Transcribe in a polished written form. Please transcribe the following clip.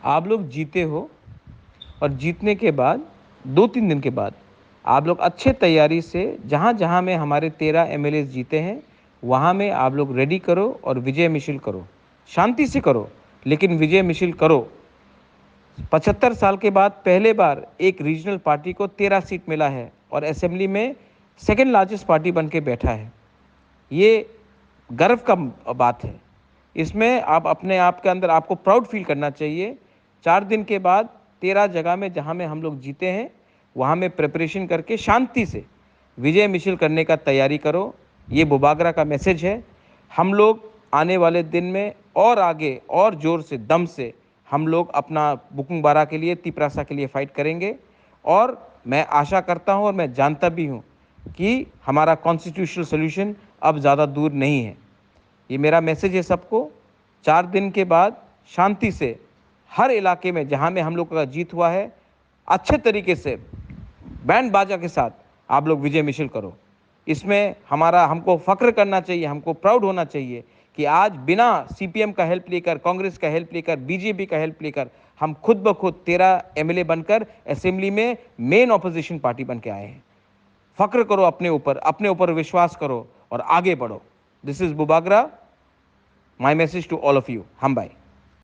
आप लोग जीते हो और जीतने के बाद 2-3 दिन के बाद आप लोग अच्छे तैयारी से जहाँ जहाँ में हमारे 13 एमएलए जीते हैं वहाँ में आप लोग रेडी करो और विजय मिছিল करो, शांति से करो, लेकिन विजय मिছিল करो। 75 साल के बाद पहले बार एक रीजनल पार्टी को 13 सीट मिला है और असेंबली में सेकेंड लार्जेस्ट पार्टी बन के बैठा है। ये गर्व का बात है। इसमें आप अपने आप के अंदर आपको प्राउड फील करना चाहिए। 4 दिन के बाद 13 जगह में जहाँ में हम लोग जीते हैं वहाँ में प्रिपरेशन करके शांति से विजय मिছিল करने का तैयारी करो। ये बुबागरा का मैसेज है। हम लोग आने वाले दिन में और आगे और ज़ोर से दम से हम लोग अपना बुकुंग बारा के लिए तिपरासा के लिए फाइट करेंगे। और मैं आशा करता हूँ और मैं जानता भी हूँ कि हमारा कॉन्स्टिट्यूशनल सोल्यूशन अब ज़्यादा दूर नहीं है। ये मेरा मैसेज है सबको। 4 दिन के बाद शांति से हर इलाके में जहाँ में हम लोग का जीत हुआ है अच्छे तरीके से बैंड बाजा के साथ आप लोग विजय मिছিল करो। इसमें हमारा हमको फ़ख्र करना चाहिए, हमको प्राउड होना चाहिए कि आज बिना सीपीएम का हेल्प लेकर, कांग्रेस का हेल्प लेकर, बीजेपी का हेल्प लेकर हम खुद ब खुद 13 एमएलए बनकर असेंबली में मेन ऑपोजिशन पार्टी बन के आए हैं। फ़ख्र करो अपने ऊपर विश्वास करो और आगे बढ़ो। दिस इज़ बुबागरा, my message to all of you. हम बाय।